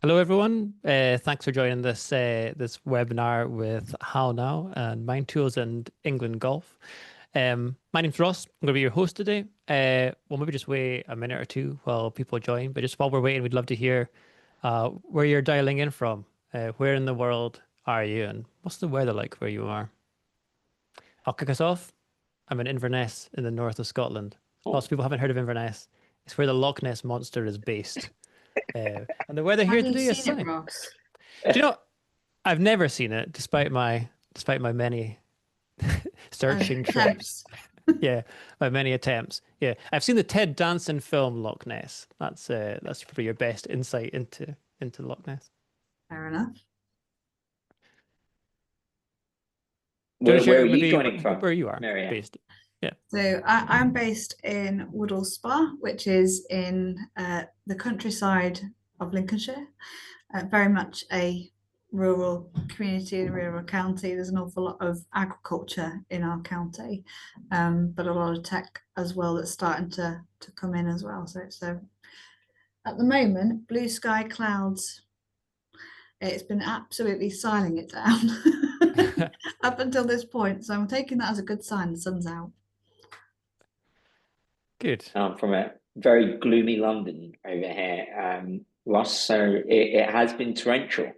Hello, everyone. Thanks for joining this webinar with HowNow and MindTools and England Golf. My name's Ross. I'm going to be your host today. We'll maybe just wait a minute or two while people join, but just while we're waiting, we'd love to hear where you're dialing in from. Where in the world are you, and what's the weather like where you are? I'll kick us off. I'm in Inverness in the north of Scotland. Lots of people haven't heard of Inverness. It's where the Loch Ness Monster is based. And the weather here Have you today is seen it, sunny. Ross? Do you know, I've never seen it, despite my many searching trips. Attempts. Yeah, my many attempts. Yeah, I've seen the Ted Danson film Loch Ness. That's probably your best insight into Loch Ness. Fair enough. Do you want to Where share are you maybe joining from, where you are Marianne? based? Yeah. So I'm based in Woodall Spa, which is in the countryside of Lincolnshire. Very much a rural community and rural county. There's an awful lot of agriculture in our county, but a lot of tech as well that's starting to come in as well. So at the moment, blue sky, clouds. It's been absolutely siling it down up until this point. So I'm taking that as a good sign. The sun's out. Good. From a very gloomy London over here, Ross. So it has been torrential.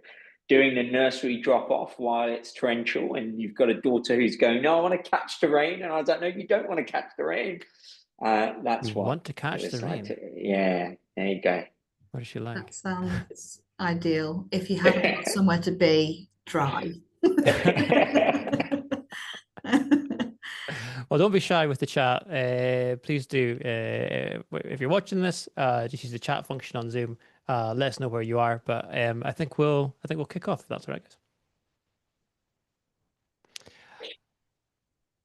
Doing the nursery drop off while it's torrential, and you've got a daughter who's going, "No, I want to catch the rain," and I don't know, you don't want to catch the rain. That's You what want to catch the rain. Yeah, there you go. What does she like? That sounds ideal if you haven't got somewhere to be dry. Well, don't be shy with the chat. Please do. If you're watching this, just use the chat function on Zoom. Let us know where you are. But I think we'll kick off if that's all right,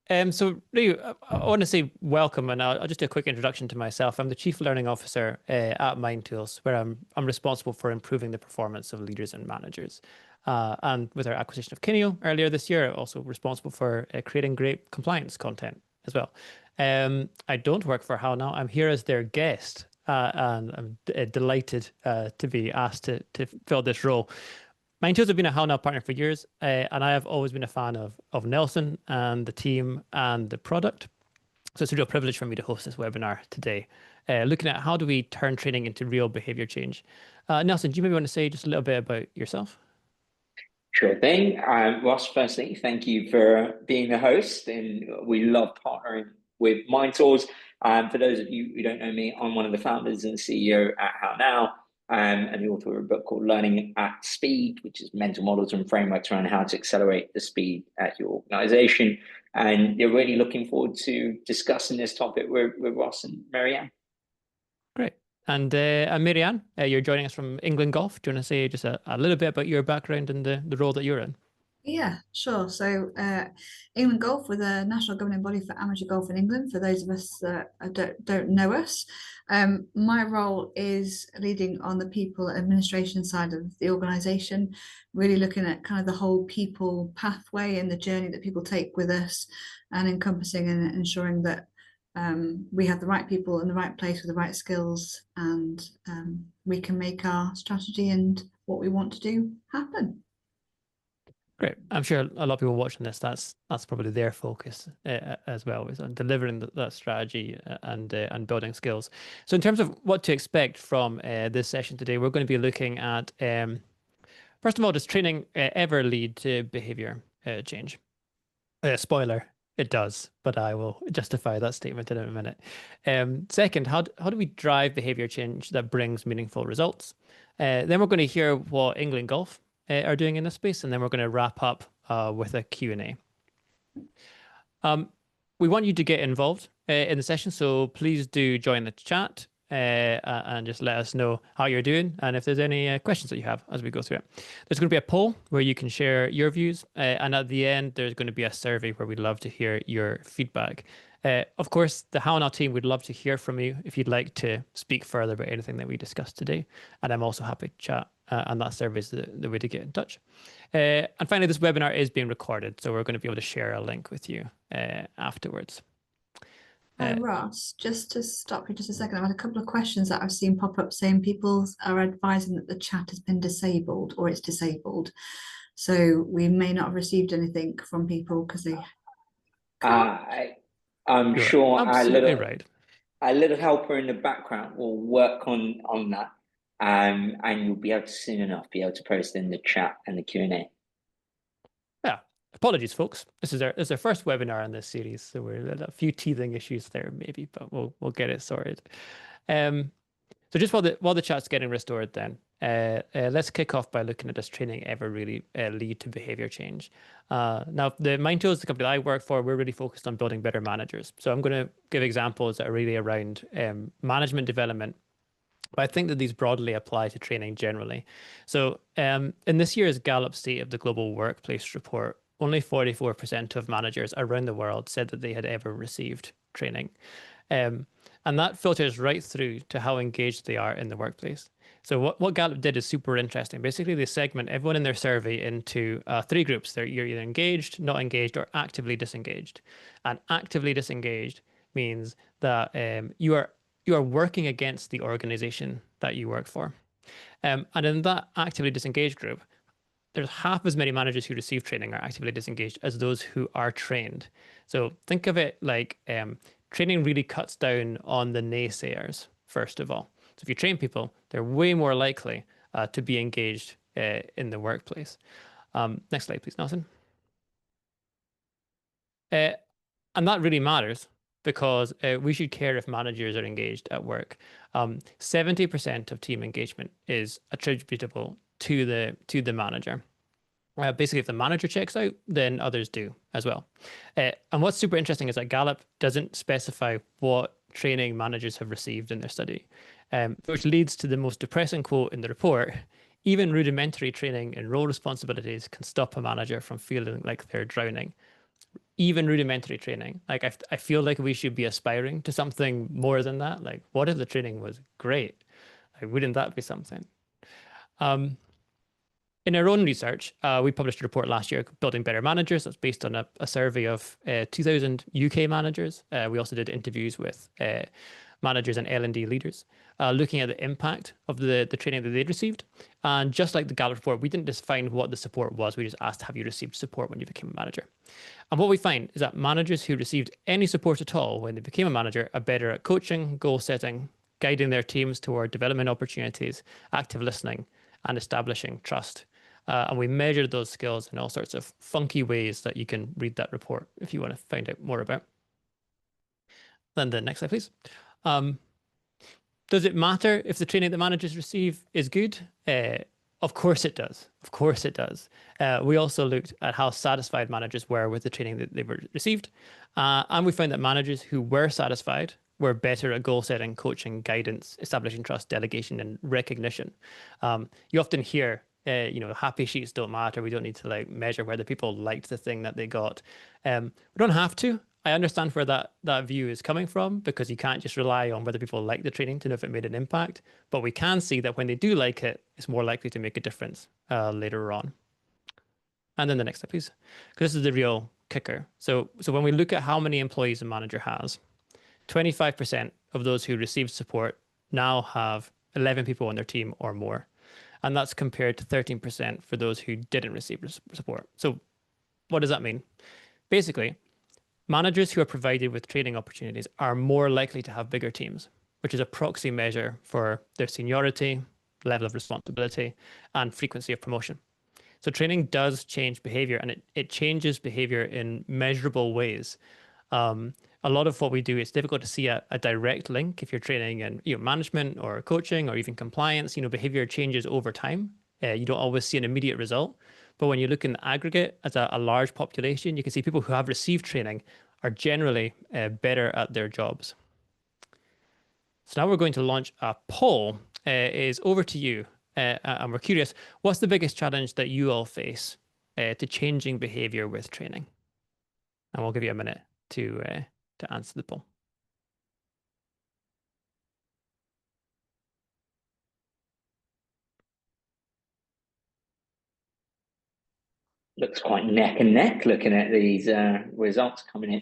guys. So really, I want to say welcome, and I'll just do a quick introduction to myself. I'm the Chief Learning Officer at MindTools, where I'm responsible for improving the performance of leaders and managers. And with our acquisition of Kineo earlier this year, also responsible for creating great compliance content as well. I don't work for HowNow. I'm here as their guest, and I'm delighted to be asked to fill this role. MindTools have been a HowNow partner for years, and I have always been a fan of Nelson and the team and the product. So it's a real privilege for me to host this webinar today, looking at how do we turn training into real behavior change. Nelson, do you maybe want to say just a little bit about yourself? Sure thing. Ross, firstly, thank you for being the host, and we love partnering with MindTools. For those of you who don't know me, I'm one of the founders and CEO at HowNow, and the author of a book called Learning at Speed, which is mental models and frameworks around how to accelerate the speed at your organization. And you're really looking forward to discussing this topic with Ross and Marianne. Great. And Marianne, you're joining us from England Golf. Do you want to say just a little bit about your background and the role that you're in? Yeah, sure. So England Golf, with a national governing body for amateur golf in England, for those of us that don't know us, my role is leading on the people administration side of the organisation, really looking at kind of the whole people pathway and the journey that people take with us, and encompassing and ensuring that we have the right people in the right place with the right skills, and we can make our strategy and what we want to do happen. Great. I'm sure a lot of people watching this, that's probably their focus as well, is on delivering that strategy and building skills. So in terms of what to expect from this session today, we're going to be looking at, first of all, does training ever lead to behavior change? Spoiler, it does, but I will justify that statement in a minute. Second, how do we drive behavior change that brings meaningful results? Then we're going to hear what England Golf are doing in this space, and then we're going to wrap up with a Q&A. We want you to get involved in the session, so please do join the chat and just let us know how you're doing and if there's any questions that you have as we go through it. There's going to be a poll where you can share your views, and at the end, there's going to be a survey where we'd love to hear your feedback. Of course, the HowNow team would love to hear from you if you'd like to speak further about anything that we discussed today, and I'm also happy to chat, and that survey is the way to get in touch. And finally, this webinar is being recorded, so we're going to be able to share a link with you afterwards. Ross, just to stop you just a second, I've had a couple of questions that I've seen pop up saying people are advising that the chat has been disabled or it's disabled. So we may not have received anything from people because they can't. I'm You're sure absolutely right. our little helper in the background will work on that, and you'll be able to soon enough be able to post in the chat and the Q&A. Yeah. Apologies, folks. This is our first webinar in this series, so we're a few teething issues there, maybe, but we'll get it sorted. So just while the chat's getting restored, then let's kick off by looking at, does training ever really lead to behavior change? Now, the MindTools, the company that I work for, we're really focused on building better managers. So I'm going to give examples that are really around management development, but I think that these broadly apply to training generally. So in this year's Gallup State of the Global Workplace report, only 44% of managers around the world said that they had ever received training. And that filters right through to how engaged they are in the workplace. So what Gallup did is super interesting. Basically, they segment everyone in their survey into three groups. You're either engaged, not engaged, or actively disengaged. And actively disengaged means that you are working against the organization that you work for. And in that actively disengaged group, there's half as many managers who receive training are actively disengaged as those who are trained. So think of it like training really cuts down on the naysayers, first of all. So if you train people, they're way more likely to be engaged in the workplace. Next slide, please, Nelson. And that really matters because we should care if managers are engaged at work. 70% of team engagement is attributable to the manager. Basically, if the manager checks out, then others do as well. And what's super interesting is that Gallup doesn't specify what training managers have received in their study, which leads to the most depressing quote in the report. Even rudimentary training in role responsibilities can stop a manager from feeling like they're drowning. Even rudimentary training. Like I feel like we should be aspiring to something more than that. Like, what if the training was great? Like, wouldn't that be something? In our own research, we published a report last year, Building Better Managers. That's based on a survey of 2,000 UK managers. We also did interviews with managers and L&D leaders, looking at the impact of the training that they'd received. And just like the Gallup report, we didn't define what the support was. We just asked, have you received support when you became a manager? And what we find is that managers who received any support at all when they became a manager are better at coaching, goal setting, guiding their teams toward development opportunities, active listening, and establishing trust. And we measured those skills in all sorts of funky ways that you can read that report if you want to find out more about. Then the next slide, please. Does it matter if the training that managers receive is good? Of course it does. Of course it does. We also looked at how satisfied managers were with the training that they received. And we found that managers who were satisfied were better at goal setting, coaching, guidance, establishing trust, delegation, and recognition. You often hear, happy sheets don't matter. We don't need to measure whether people liked the thing that they got. We don't have to. I understand where that view is coming from, because you can't just rely on whether people like the training to know if it made an impact. But we can see that when they do like it, it's more likely to make a difference later on. And then the next slide, please, because this is the real kicker. So when we look at how many employees a manager has, 25% of those who received support now have 11 people on their team or more. And that's compared to 13% for those who didn't receive support. So what does that mean? Basically, managers who are provided with training opportunities are more likely to have bigger teams, which is a proxy measure for their seniority, level of responsibility, and frequency of promotion. So training does change behavior, and it changes behavior in measurable ways. A lot of what we do, it's difficult to see a direct link if you're training in management or coaching or even compliance. Behavior changes over time. You don't always see an immediate result. But when you look in the aggregate as a large population, you can see people who have received training are generally better at their jobs. So now we're going to launch a poll. Is over to you. And we're curious, what's the biggest challenge that you all face to changing behavior with training? And we'll give you a minute to answer the poll. Looks quite neck and neck looking at these results coming in.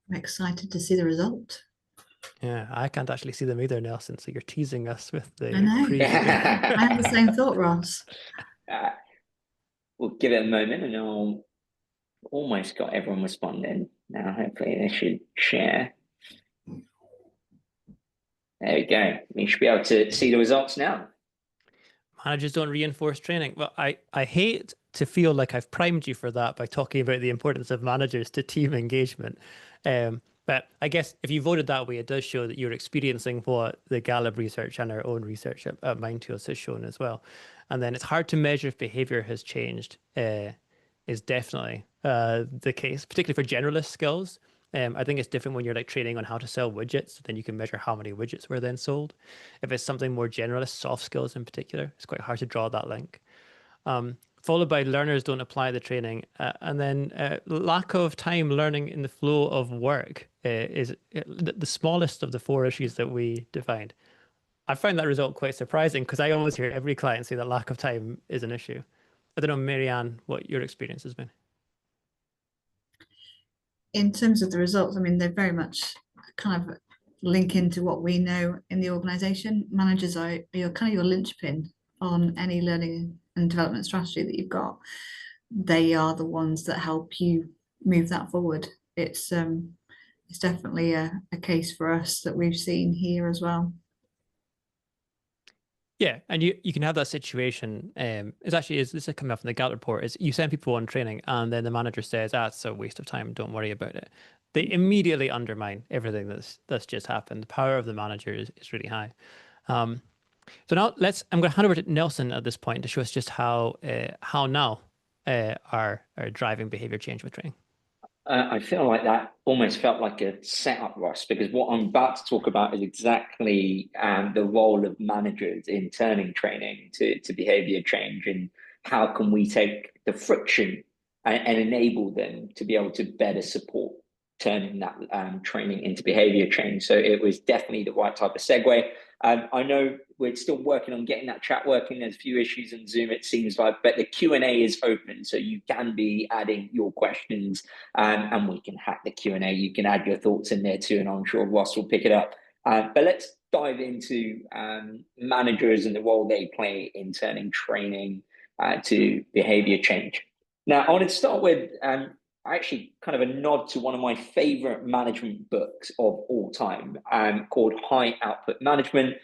I'm excited to see the result. Yeah, I can't actually see them either, Nelson. So you're teasing us with I the know. preview. I have the same thought, Ross. We'll give it a moment, and I'll almost got everyone responding now. Hopefully they should share. There we go. We should be able to see the results now. Managers don't reinforce training. Well, I hate to feel like I've primed you for that by talking about the importance of managers to team engagement. But I guess if you voted that way, it does show that you're experiencing what the Gallup research and our own research at MindTools has shown as well. And then it's hard to measure if behavior has changed, is definitely the case, particularly for generalist skills. I think it's different when you're like training on how to sell widgets. Then you can measure how many widgets were then sold. If it's something more generalist, soft skills in particular, it's quite hard to draw that link. Followed by learners don't apply the training. And then lack of time learning in the flow of work is the smallest of the 4 issues that we defined. I find that result quite surprising because I always hear every client say that lack of time is an issue. I don't know, Marianne, what your experience has been. In terms of the results, I mean, they very much kind of link into what we know in the organization. Managers are your kind of your linchpin on any learning and development strategy that you've got. They are the ones that help you move that forward. It's definitely a case for us that we've seen here as well. Yeah, and you can have that situation. It's actually this is coming up in the Gallup report. Is you send people on training, and then the manager says, "That's a waste of time. Don't worry about it." They immediately undermine everything that's just happened. The power of the manager is really high. So now I'm going to hand over to Nelson at this point to show us just how HowNow are driving behavior change with training. I feel like that almost felt like a setup, Ross, because what I'm about to talk about is exactly the role of managers in turning training to behavior change, and how can we take the friction and enable them to be able to better support turning that training into behavior change. So it was definitely the right type of segue. I know we're still working on getting that chat working. There's a few issues in Zoom, it seems like, but the Q&A is open, so you can be adding your questions, and we can hack the Q&A. You can add your thoughts in there too, and I'm sure Ross will pick it up. But let's dive into managers and the role they play in turning training to behavior change. Now, I wanted to start with actually kind of a nod to one of my favorite management books of all time, called High Output Management.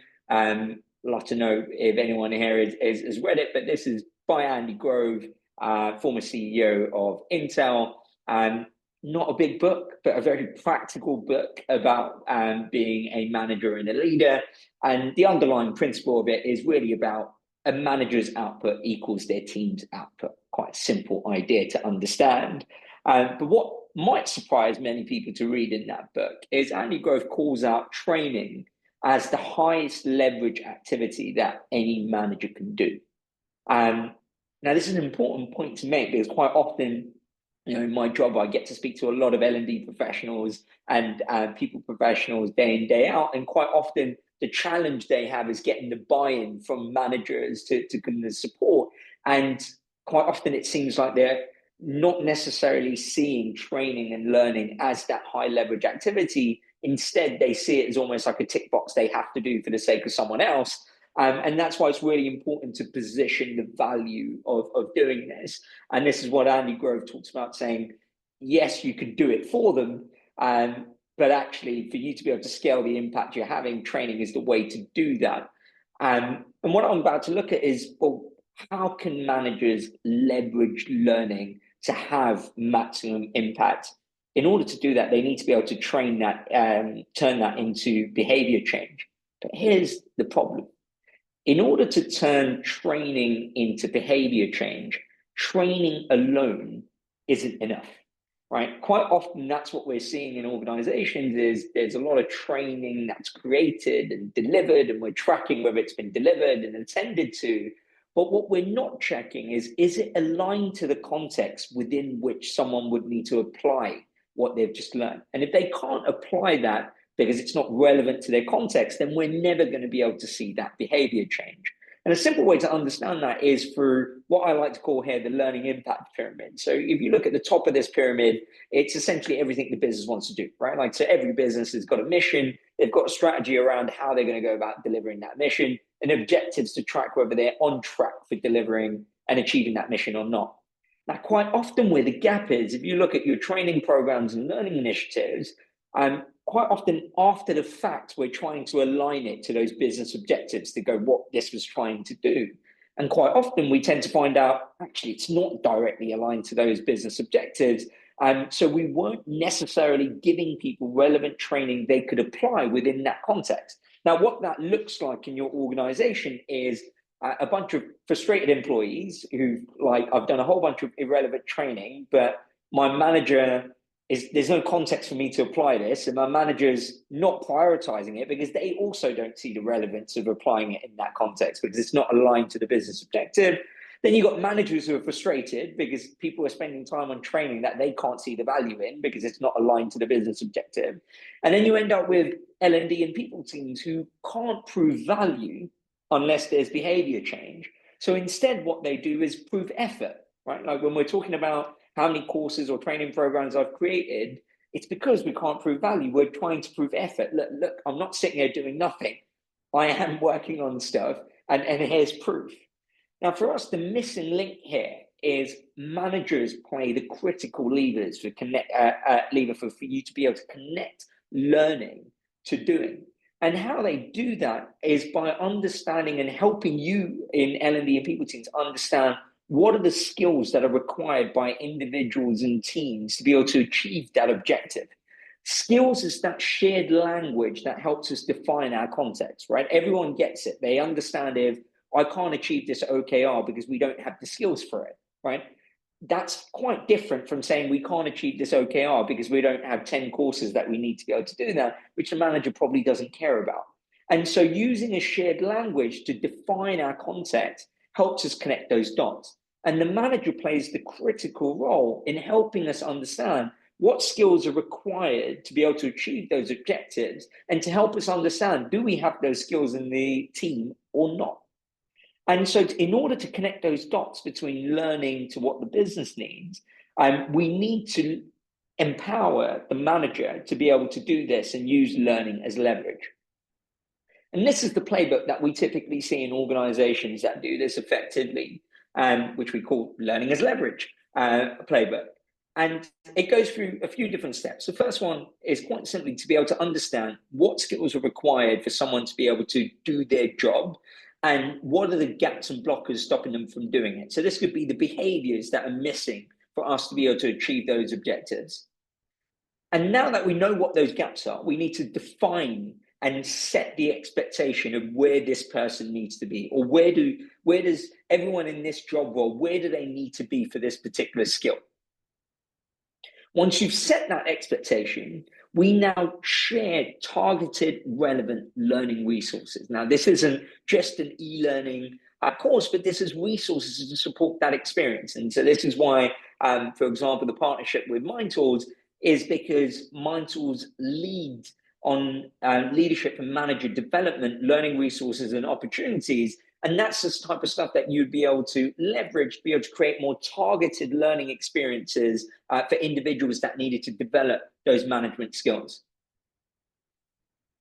Love to know if anyone here has read it, but this is by Andy Grove, former CEO of Intel. Not a big book, but a very practical book about being a manager and a leader. And the underlying principle of it is really about a manager's output equals their team's output. Quite a simple idea to understand. But what might surprise many people to read in that book is Andy Grove calls out training as the highest leverage activity that any manager can do. Now, this is an important point to make because quite often, in my job, I get to speak to a lot of L&D professionals and people professionals day in, day out. And quite often, the challenge they have is getting the buy-in from managers to kind of support. And quite often, it seems like they're not necessarily seeing training and learning as that high leverage activity. Instead, they see it as almost like a tick box they have to do for the sake of someone else. And that's why it's really important to position the value of doing this. And this is what Andy Grove talks about, saying, yes, you can do it for them, but actually for you to be able to scale the impact you're having, training is the way to do that. And what I'm about to look at is, well, how can managers leverage learning to have maximum impact? In order to do that, they need to be able to train that, turn that into behavior change. But here's the problem. In order to turn training into behavior change, training alone isn't enough, right? Quite often, that's what we're seeing in organizations is there's a lot of training that's created and delivered, and we're tracking whether it's been delivered and attended to. But what we're not checking is it aligned to the context within which someone would need to apply what they've just learned? And if they can't apply that because it's not relevant to their context, then we're never going to be able to see that behavior change. And a simple way to understand that is through what I like to call here the learning impact pyramid. So if you look at the top of this pyramid, it's essentially everything the business wants to do, right? Like, so every business has got a mission, they've got a strategy around how they're going to go about delivering that mission, and objectives to track whether they're on track for delivering and achieving that mission or not. Now, quite often where the gap is, if you look at your training programs and learning initiatives, quite often after the fact, we're trying to align it to those business objectives to go what this was trying to do. And quite often we tend to find out, actually, it's not directly aligned to those business objectives. So we weren't necessarily giving people relevant training they could apply within that context. Now, what that looks like in your organization is a bunch of frustrated employees who, like, I've done a whole bunch of irrelevant training, but my manager there's no context for me to apply this, and my manager's not prioritizing it because they also don't see the relevance of applying it in that context because it's not aligned to the business objective. Then you've got managers who are frustrated because people are spending time on training that they can't see the value in because it's not aligned to the business objective. And then you end up with L&D and people teams who can't prove value unless there's behavior change. So instead, what they do is prove effort, right? Like when we're talking about how many courses or training programs I've created, it's because we can't prove value. We're trying to prove effort. Look, I'm not sitting here doing nothing. I am working on stuff, and here's proof. Now, for us, the missing link here is managers play the critical levers for for you to be able to connect learning to doing. And how they do that is by understanding and helping you in L&D and people teams understand what are the skills that are required by individuals and teams to be able to achieve that objective. Skills is that shared language that helps us define our context, right? Everyone gets it. They understand if I can't achieve this OKR because we don't have the skills for it, right? That's quite different from saying we can't achieve this OKR because we don't have 10 courses that we need to be able to do that, which the manager probably doesn't care about. And so using a shared language to define our context helps us connect those dots. And the manager plays the critical role in helping us understand what skills are required to be able to achieve those objectives and to help us understand, do we have those skills in the team or not? And so in order to connect those dots between learning to what the business needs, we need to empower the manager to be able to do this and use learning as leverage. And this is the playbook that we typically see in organizations that do this effectively, which we call learning as leverage playbook. And it goes through a few different steps. The first one is quite simply to be able to understand what skills are required for someone to be able to do their job and what are the gaps and blockers stopping them from doing it. So this could be the behaviors that are missing for us to be able to achieve those objectives. And now that we know what those gaps are, we need to define and set the expectation of where this person needs to be, or where does everyone in this job role, where do they need to be for this particular skill? Once you've set that expectation, we now share targeted, relevant learning resources. Now, this isn't just an e-learning course, but this is resources to support that experience. And so this is why, for example, the partnership with MindTools is because MindTools lead on leadership and manager development, learning resources and opportunities. And that's the type of stuff that you'd be able to leverage, be able to create more targeted learning experiences for individuals that needed to develop those management skills.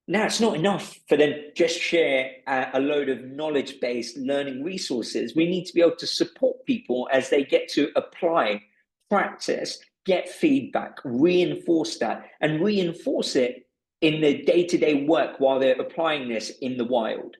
Now, it's not enough for them to just share a load of knowledge-based learning resources. We need to be able to support people as they get to apply, practice, get feedback, reinforce that, and reinforce it in their day-to-day work while they're applying this in the wild.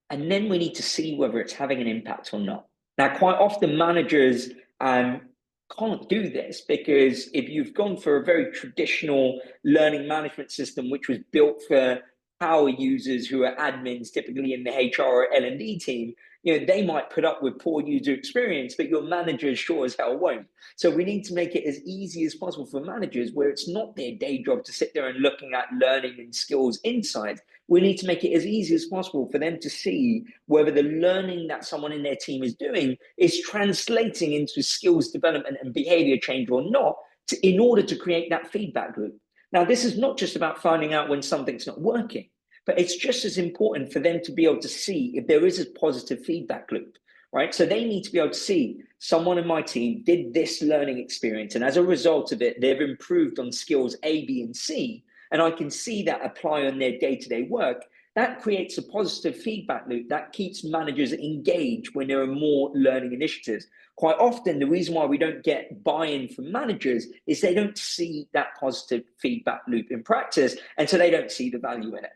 And then we need to see whether it's having an impact or not. Now, quite often managers can't do this because if you've gone for a very traditional learning management system, which was built for power users who are admins, typically in the HR or L&D team, they might put up with poor user experience, but your managers sure as hell won't. So we need to make it as easy as possible for managers where it's not their day job to sit there and looking at learning and skills insights. We need to make it as easy as possible for them to see whether the learning that someone in their team is doing is translating into skills development and behavior change or not, in order to create that feedback loop. Now, this is not just about finding out when something's not working. but it's just as important for them to be able to see if there is a positive feedback loop, right? So they need to be able to see someone in my team did this learning experience, and as a result of it, they've improved on skills A, B, and C, and I can see that apply on their day-to-day work. That creates a positive feedback loop that keeps managers engaged when there are more learning initiatives. Quite often, the reason why we don't get buy-in from managers is they don't see that positive feedback loop in practice, and so they don't see the value in it.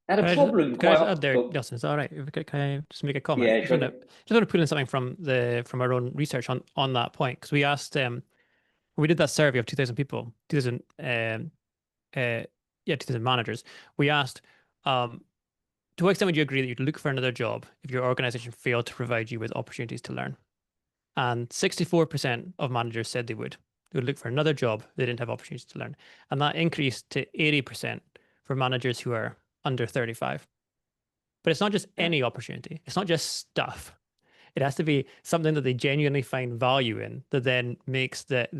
Now, the problem Can I quite just add there, often, Nelson? Is that all right? Can I just make a comment? yeah, sure. Just want to put in something from our own research on that point, because we asked we did that survey of 2,000 people, 2,000 managers. We asked, to what extent would you agree that you'd look for another job if your organization failed to provide you with opportunities to learn? And 64% of managers said they would. They would look for another job if they didn't have opportunities to learn. And that increased to 80% for managers who are under 35. But it's not just any opportunity. It's not just stuff. It has to be something that they genuinely find value in, that then makes it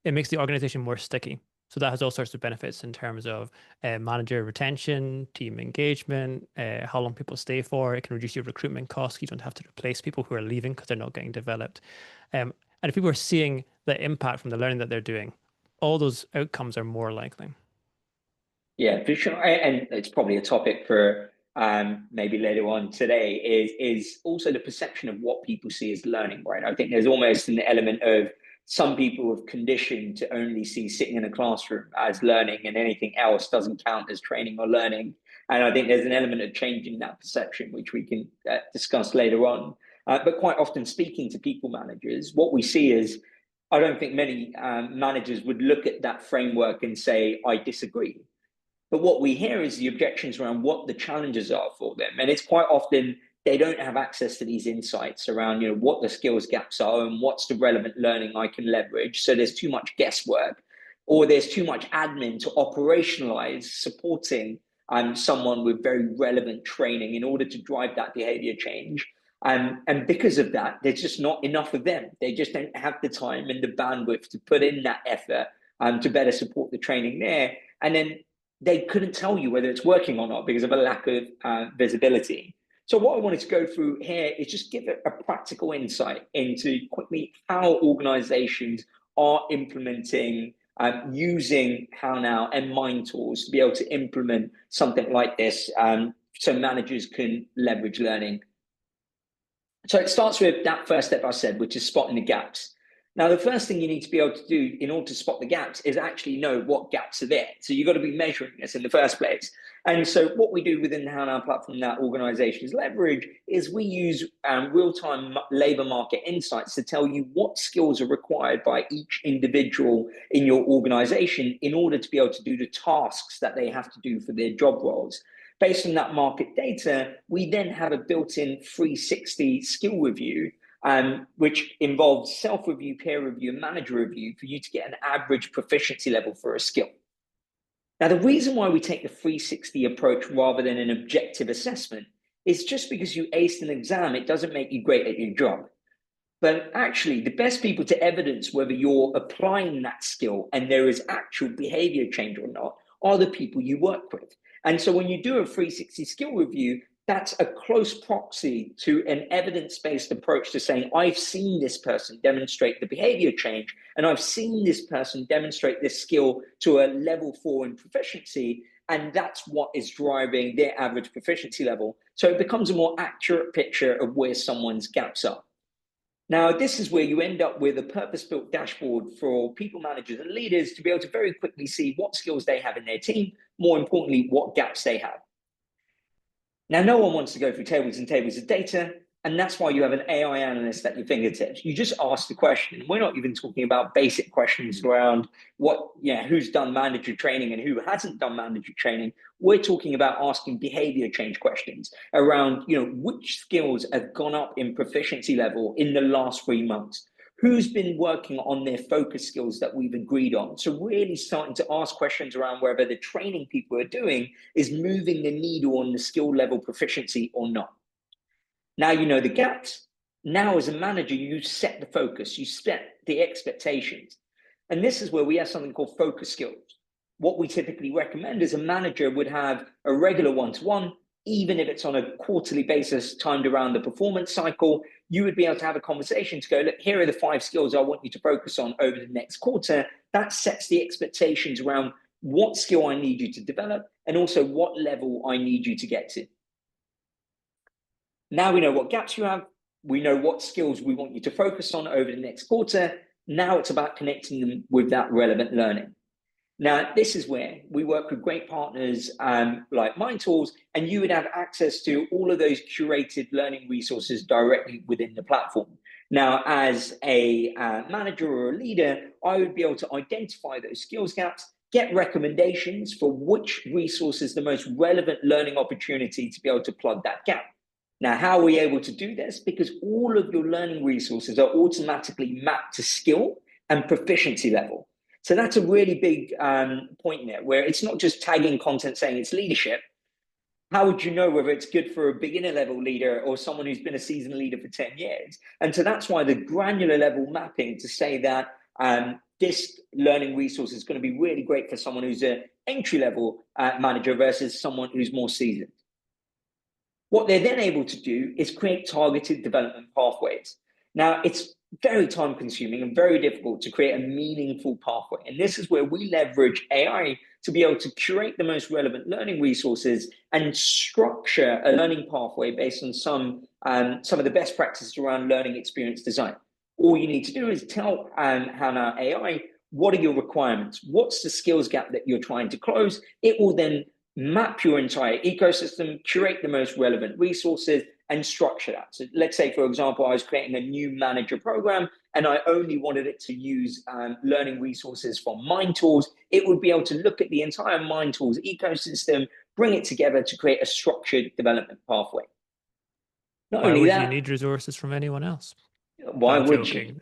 makes the organization more sticky. So that has all sorts of benefits in terms of manager retention, team engagement, how long people stay for. It can reduce your recruitment costs. You don't have to replace people who are leaving because they're not getting developed. And if people are seeing the impact from the learning that they're doing, all those outcomes are more likely. Yeah, for sure. And it's probably a topic for maybe later on today is also the perception of what people see as learning, right? I think there's almost an element of some people have conditioned to only see sitting in a classroom as learning, and anything else doesn't count as training or learning. And I think there's an element of changing that perception, which we can discuss later on. But quite often, speaking to people managers, what we see is I don't think many managers would look at that framework and say, I disagree. But what we hear is the objections around what the challenges are for them. And it's quite often they don't have access to these insights around, what the skills gaps are and what's the relevant learning I can leverage. So there's too much guesswork, or there's too much admin to operationalize supporting someone with very relevant training in order to drive that behavior change. And because of that, there's just not enough of them. They just don't have the time and the bandwidth to put in that effort to better support the training there. And then they couldn't tell you whether it's working or not because of a lack of visibility. So what I wanted to go through here is just give a practical insight into quickly how organizations are implementing using HowNow and MindTools to be able to implement something like this so managers can leverage learning. So it starts with that first step I said, which is spotting the gaps. Now, the first thing you need to be able to do in order to spot the gaps is actually know what gaps are there. So you've got to be measuring this in the first place. And so what we do within the HowNow platform that organizations leverage is we use real-time labor market insights to tell you what skills are required by each individual in your organization in order to be able to do the tasks that they have to do for their job roles. Based on that market data, we then have a built-in 360 skill review which involves self-review, peer review, and manager review for you to get an average proficiency level for a skill. Now, the reason why we take the 360 approach rather than an objective assessment is just because you aced an exam, it doesn't make you great at your job. But actually, the best people to evidence whether you're applying that skill and there is actual behavior change or not are the people you work with. And so when you do a 360 skill review, that's a close proxy to an evidence-based approach to saying, I've seen this person demonstrate the behavior change, and I've seen this person demonstrate this skill to a level 4 in proficiency, and that's what is driving their average proficiency level. So it becomes a more accurate picture of where someone's gaps are. Now, this is where you end up with a purpose-built dashboard for people managers and leaders to be able to very quickly see what skills they have in their team, more importantly, what gaps they have. Now, no one wants to go through tables and tables of data, and that's why you have an AI analyst at your fingertips. You just ask the question. We're not even talking about basic questions around who's done manager training and who hasn't done manager training. We're talking about asking behavior change questions around, which skills have gone up in proficiency level in the last 3 months. Who's been working on their focus skills that we've agreed on? So really starting to ask questions around whether the training people are doing is moving the needle on the skill level proficiency or not. Now you know the gaps. Now as a manager, you set the focus, you set the expectations. And this is where we have something called focus skills. what we typically recommend is a manager would have a regular one-to-one, even if it's on a quarterly basis timed around the performance cycle. You would be able to have a conversation to go, look, here are the 5 skills I want you to focus on over the next quarter. That sets the expectations around what skill I need you to develop and also what level I need you to get to. Now we know what gaps you have. We know what skills we want you to focus on over the next quarter. Now it's about connecting them with that relevant learning. Now, this is where we work with great partners like MindTools, and you would have access to all of those curated learning resources directly within the platform. Now, as a manager or a leader, I would be able to identify those skills gaps, get recommendations for which resource is the most relevant learning opportunity to be able to plug that gap. Now, how are we able to do this? Because all of your learning resources are automatically mapped to skill and proficiency level. So that's a really big point there, where it's not just tagging content saying it's leadership. How would you know whether it's good for a beginner level leader or someone who's been a seasoned leader for 10 years? And so that's why the granular level mapping to say that this learning resource is going to be really great for someone who's an entry level manager versus someone who's more seasoned. What they're then able to do is create targeted development pathways. Now, it's very time consuming and very difficult to create a meaningful pathway. And this is where we leverage AI to be able to curate the most relevant learning resources and structure a learning pathway based on some of the best practices around learning experience design. All you need to do is tell HowNow AI, what are your requirements? What's the skills gap that you're trying to close? It will then map your entire ecosystem, curate the most relevant resources, and structure that. So let's say, for example, I was creating a new manager program and I only wanted it to use learning resources from MindTools. It would be able to look at the entire MindTools ecosystem, bring it together to create a structured development pathway. Not only that, you need resources from anyone else? Why would you?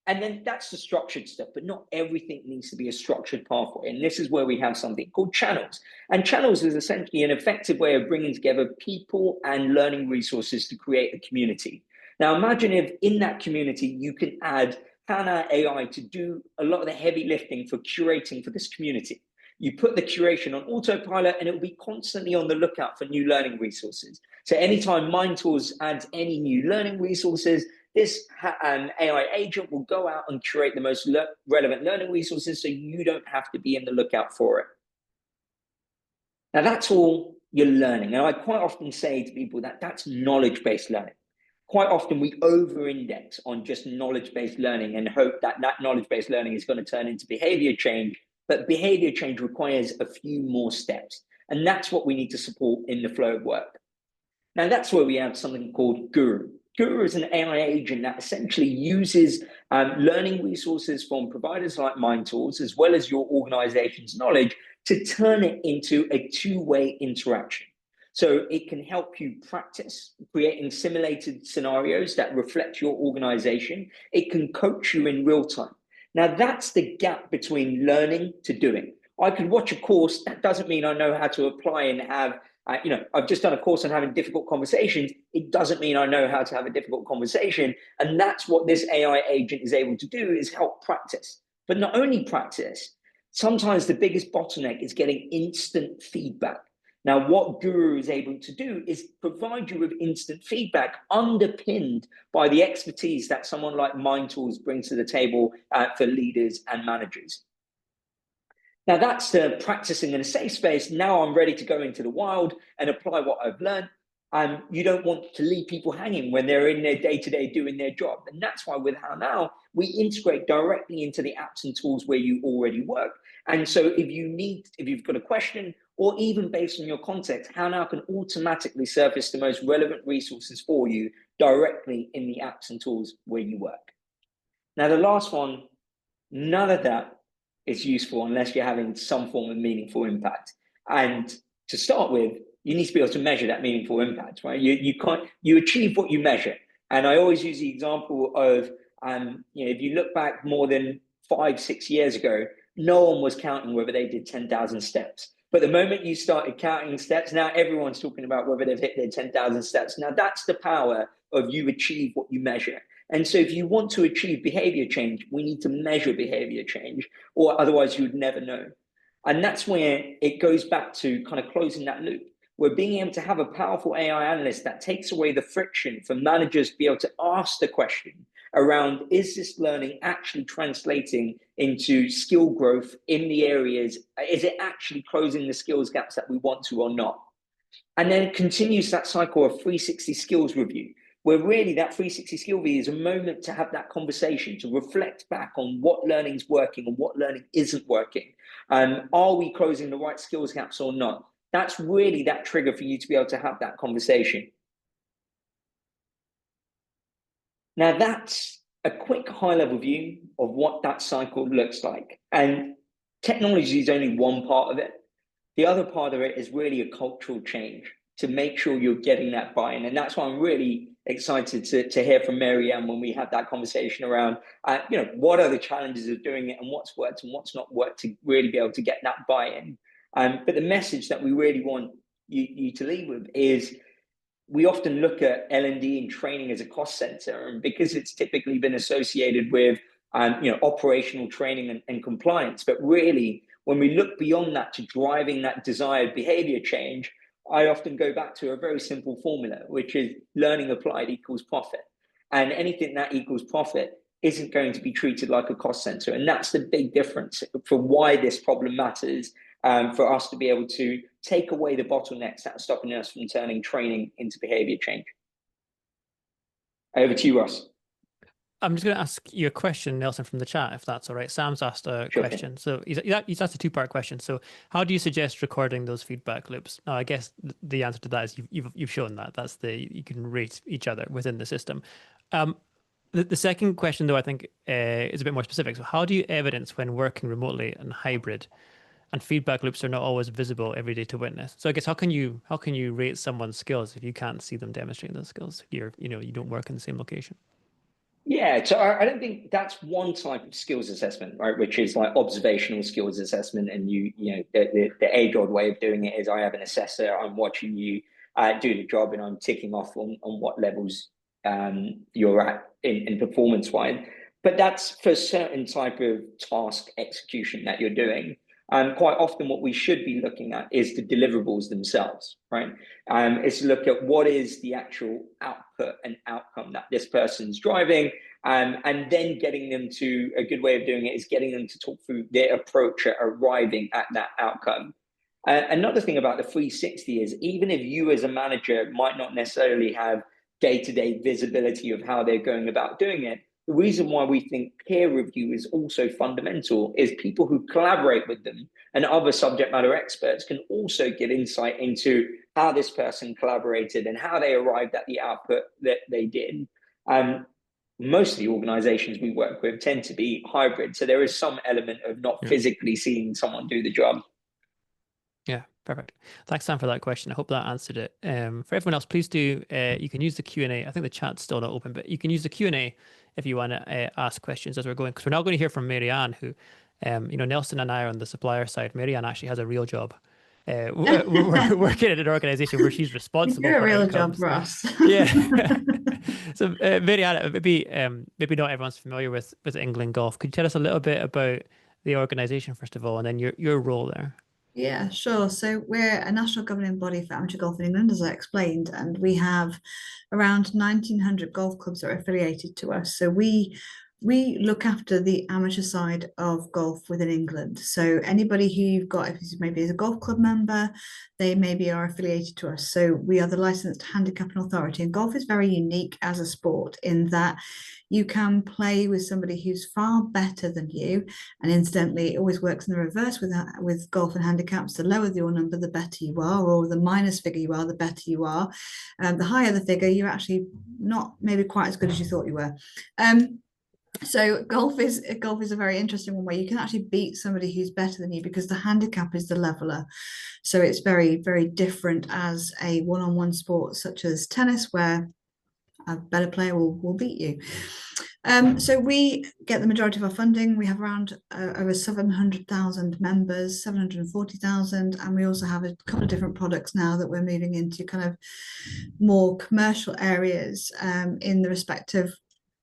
And then that's the structured stuff, but not everything needs to be a structured pathway. And this is where we have something called channels. And channels is essentially an effective way of bringing together people and learning resources to create a community. Now, imagine if in that community, you can add HowNow AI to do a lot of the heavy lifting for curating for this community. You put the curation on autopilot and it will be constantly on the lookout for new learning resources. So anytime MindTools adds any new learning resources, this AI agent will go out and curate the most relevant learning resources so you don't have to be in the lookout for it. Now, that's all you're learning. And I quite often say to people that that's knowledge-based learning. Quite often we over-index on just knowledge-based learning and hope that that knowledge-based learning is going to turn into behavior change. But behavior change requires a few more steps. And that's what we need to support in the flow of work. Now, that's where we have something called Guru. Guru is an AI agent that essentially uses learning resources from providers like MindTools, as well as your organization's knowledge, to turn it into a two-way interaction. So it can help you practice creating simulated scenarios that reflect your organization. It can coach you in real time. Now, that's the gap between learning to doing. I could watch a course. That doesn't mean I know how to apply and have I've just done a course on having difficult conversations. It doesn't mean I know how to have a difficult conversation. And that's what this AI agent is able to do, is help practice. But not only practice, sometimes the biggest bottleneck is getting instant feedback. Now, what Guru is able to do is provide you with instant feedback underpinned by the expertise that someone like MindTools brings to the table for leaders and managers. Now, that's the practicing in a safe space. Now I'm ready to go into the wild and apply what I've learned. You don't want to leave people hanging when they're in their day-to-day doing their job. And that's why with HowNow, we integrate directly into the apps and tools where you already work. And so if you've got a question, or even based on your context, HowNow can automatically surface the most relevant resources for you directly in the apps and tools where you work. Now, the last one, none of that is useful unless you're having some form of meaningful impact. And to start with, you need to be able to measure that meaningful impact, right? You achieve what you measure. And I always use the example of, if you look back more than 5-6 years ago, no one was counting whether they did 10,000 steps. But the moment you started counting steps, now everyone's talking about whether they've hit their 10,000 steps. Now that's the power of you achieve what you measure. And so if you want to achieve behavior change, we need to measure behavior change, or otherwise you would never know. And that's where it goes back to kind of closing that loop. We're being able to have a powerful AI analyst that takes away the friction for managers to be able to ask the question around, is this learning actually translating into skill growth in the areas? Is it actually closing the skills gaps that we want to or not? And then it continues that cycle of 360 skills review, where really that 360 skill review is a moment to have that conversation, to reflect back on what learning's working and what learning isn't working. Are we closing the right skills gaps or not? That's really that trigger for you to be able to have that conversation. Now, that's a quick high-level view of what that cycle looks like. And technology is only one part of it. The other part of it is really a cultural change to make sure you're getting that buy-in. And that's why I'm really excited to hear from Mary-Ann when we had that conversation around, what are the challenges of doing it and what's worked and what's not worked to really be able to get that buy-in. But the message that we really want you to leave with is, we often look at L&D and training as a cost center, and because it's typically been associated with operational training and compliance. But really, when we look beyond that to driving that desired behavior change, I often go back to a very simple formula, which is learning applied equals profit. And anything that equals profit isn't going to be treated like a cost center. And that's the big difference for why this problem matters. For us to be able to take away the bottlenecks that are stopping us from turning training into behavior change. Over to you, Ross. I'm just going to ask you a question, Nelson, from the chat, if that's all right. Sam's asked a question. So he's asked a two-part question. So how do you suggest recording those feedback loops? Now, I guess the answer to that is you've shown that. You can rate each other within the system. The second question, though, I think is a bit more specific. So how do you evidence when working remotely and hybrid, and feedback loops are not always visible every day to witness? So I guess how can you rate someone's skills if you can't see them demonstrating those skills? You don't work in the same location. Yeah, so I don't think that's one type of skills assessment, right? Which is like observational skills assessment, and the age-old way of doing it is, I have an assessor, I'm watching you do the job, and I'm ticking off on what levels you're at in performance-wise. But that's for a certain type of task execution that you're doing. Quite often what we should be looking at is the deliverables themselves, right? It's to look at what is the actual output and outcome that this person's driving, and then getting them to, a good way of doing it is getting them to talk through their approach at arriving at that outcome. Another thing about the 360 is, even if you as a manager might not necessarily have day-to-day visibility of how they're going about doing it, the reason why we think peer review is also fundamental is people who collaborate with them and other subject matter experts can also get insight into how this person collaborated and how they arrived at the output that they did. Most of the organizations we work with tend to be hybrid, so there is some element of not physically seeing someone do the job. Yeah, perfect. Thanks, Sam, for that question. I hope that answered it. For everyone else, please do, you can use the Q&A. I think the chat's still not open, but you can use the Q&A if you want to ask questions as we're going, because we're now going to hear from Mary-Ann, who, Nelson and I are on the supplier side. Mary-Ann actually has a real job. We're working at an organization where she's responsible for a real outcomes. job, Ross. Yeah. So Mary-Ann, maybe not everyone's familiar with England Golf. Could you tell us a little bit about the organization, first of all, and then your role there? Yeah, sure. So we're a national governing body for amateur golf in England, as I explained, and we have around 1,900 golf clubs that are affiliated to us. So we look after the amateur side of golf within England. So anybody who you've got, if maybe as a golf club member, they maybe are affiliated to us. So we are the licensed handicapping authority, and golf is very unique as a sport in that you can play with somebody who's far better than you. And incidentally, it always works in the reverse with golf and handicaps. The lower your number, the better you are, or the minus figure you are, the better you are. The higher the figure, you're actually not maybe quite as good as you thought you were. So golf is a very interesting one where you can actually beat somebody who's better than you, because the handicap is the leveler. So it's very, very different as a one-on-one sport such as tennis, where a better player will beat you. So we get the majority of our funding. We have around over 700,000 members, 740,000, and we also have a couple of different products now that we're moving into kind of more commercial areas in the respect of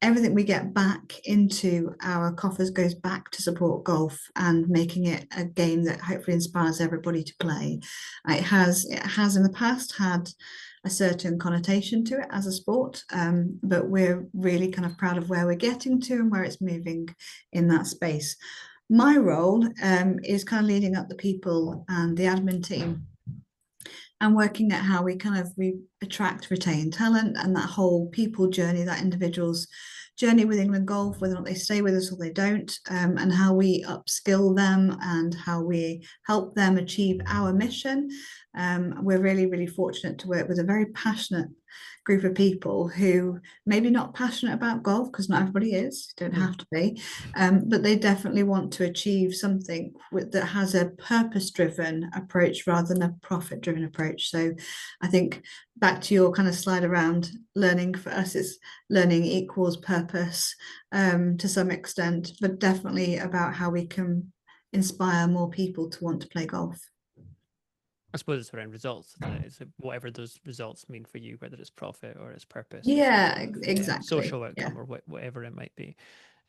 everything we get back into our coffers goes back to support golf and making it a game that hopefully inspires everybody to play. It has in the past had a certain connotation to it as a sport, but we're really kind of proud of where we're getting to and where it's moving in that space. My role is kind of leading up the people and the admin team and working at how we kind of attract, retain talent, and that whole people journey, that individual's journey with England Golf, whether or not they stay with us or they don't, and how we upskill them and how we help them achieve our mission. We're really, really fortunate to work with a very passionate group of people who maybe not passionate about golf, because not everybody is, don't have to be, but they definitely want to achieve something that has a purpose-driven approach rather than a profit-driven approach. So I think back to your kind of slide around learning, for us it's learning equals purpose to some extent, but definitely about how we can inspire more people to want to play golf. I suppose it's around results. It's whatever those results mean for you, whether it's profit or it's purpose. Yeah, or exactly. Social outcome, or whatever it might be.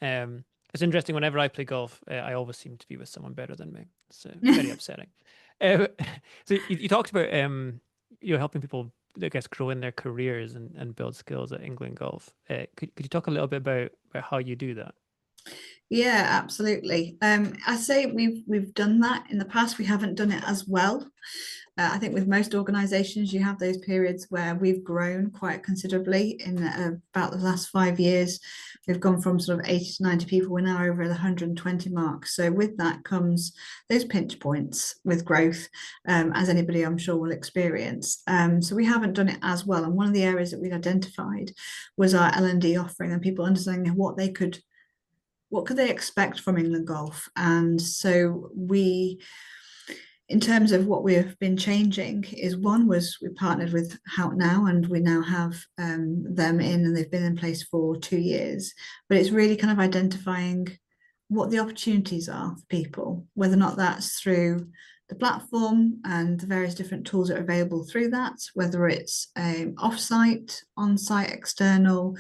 It's interesting. Whenever I play golf, I always seem to be with someone better than me. It's very upsetting. So you talked about helping people, I guess, grow in their careers and build skills at England Golf. Could you talk a little bit about how you do that? Yeah, absolutely. I say we've done that in the past. We haven't done it as well. I think with most organisations, you have those periods where we've grown quite considerably. In about the last 5 years, we've gone from sort of 80 to 90 people. We're now over the 120 mark. So with that comes those pinch points with growth, as anybody I'm sure will experience. So we haven't done it as well. And one of the areas that we'd identified was our L&D offering and people understanding what could they expect from England Golf. And so in terms of what we've been changing, is one was we partnered with HowNow, and we now have them in, and they've been in place for 2 years. But it's really kind of identifying what the opportunities are for people, whether or not that's through the platform and the various different tools that are available through that, whether it's off-site, on-site, external,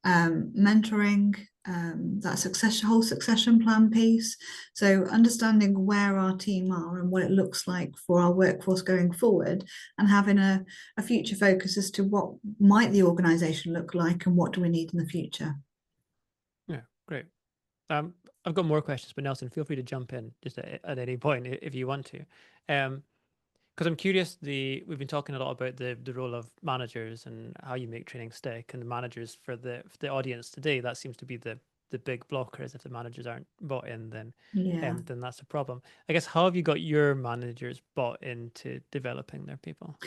mentoring, that whole succession plan piece. So understanding where our team are and what it looks like for our workforce going forward, and having a future focus as to what might the organisation look like and what do we need in the future. Yeah, great. I've got more questions, but Nelson, feel free to jump in just at any point if you want to. Because I'm curious, we've been talking a lot about the role of managers and how you make training stick, and the managers for the audience today. That seems to be the big blocker, is if the managers aren't bought in, then that's a problem. I guess, how have you got your managers bought into developing their people?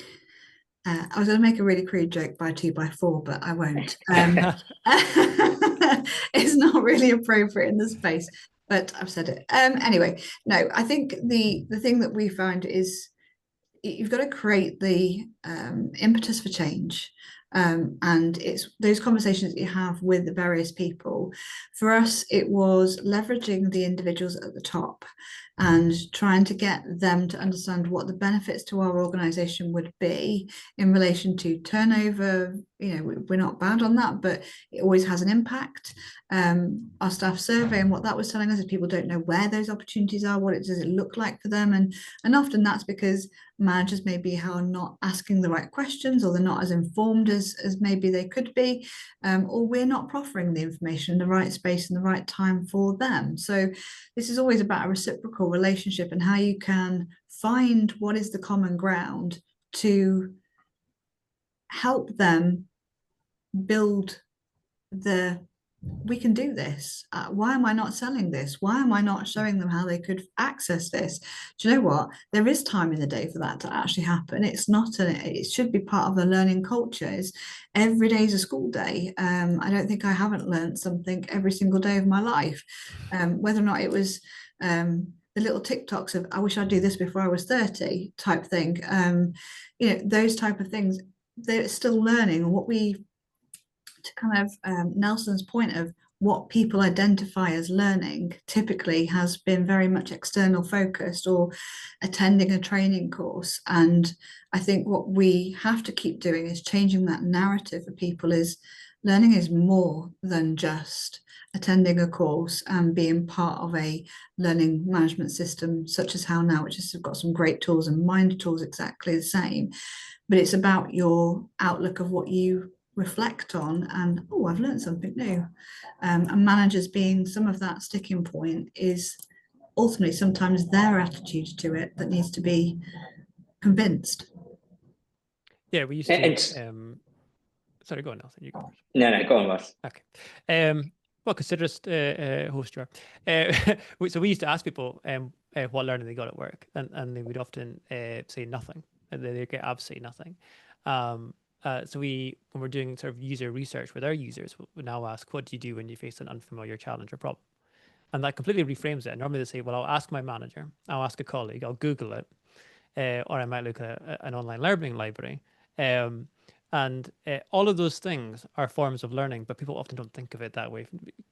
I was going to make a really crude joke by 2x4, but I won't. It's not really appropriate in this space, but I've said it. Anyway, no, I think the thing that we found is you've got to create the impetus for change. And it's those conversations that you have with the various people. For us, it was leveraging the individuals at the top and trying to get them to understand what the benefits to our organisation would be in relation to turnover. We're not bad on that, but it always has an impact. Our staff survey, and what that was telling us is people don't know where those opportunities are, what does it look like for them, and often that's because managers maybe are not asking the right questions, or they're not as informed as maybe they could be, or we're not proffering the information in the right space and the right time for them. So this is always about a reciprocal relationship and how you can find what is the common ground to help them build we can do this. Why am I not selling this? Why am I not showing them how they could access this? Do you know what? There is time in the day for that to actually happen. It's not it should be part of the learning culture. Is every day is a school day. I don't think I haven't learned something every single day of my life. Whether or not it was the little TikToks of I wish I'd do this before I was 30 type thing. Those type of things, they're still learning. And to kind of Nelson's point of what people identify as learning typically has been very much external focused or attending a training course. And I think what we have to keep doing is changing that narrative for people, is learning is more than just attending a course and being part of a learning management system such as HowNow, which has got some great tools, and MindTools exactly the same. But it's about your outlook of what you reflect on, and oh, I've learned something new. And managers being some of that sticking point is ultimately sometimes their attitude to it that needs to be convinced. Yeah, we used to. Sorry, go on, Nelson. You go first. No, go on, Ross. Okay. Well, consider us host you are. So we used to ask people what learning they got at work, and they would often say nothing. They get absolutely nothing. So when we're doing sort of user research with our users, we now ask, what do you do when you face an unfamiliar challenge or problem? And that completely reframes it. And normally they say, well, I'll ask my manager, I'll ask a colleague, I'll Google it, or I might look at an online learning library. And all of those things are forms of learning, but people often don't think of it that way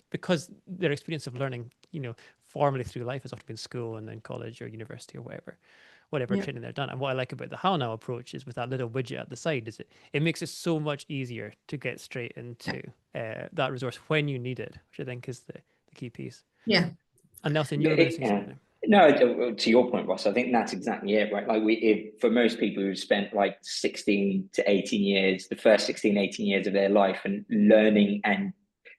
because their experience of learning, formally through life has often been school and then college or university or whatever training they're done. And what I like about the HowNow approach is with that little widget at the side is it makes it so much easier to get straight into that resource when you need it, which I think is the key piece. Yeah. And Nelson, you were going to say something. No, to your point, Ross, I think that's exactly it, right? Like for most people who've spent like 16 to 18 years, the first 16, 18 years of their life and learning and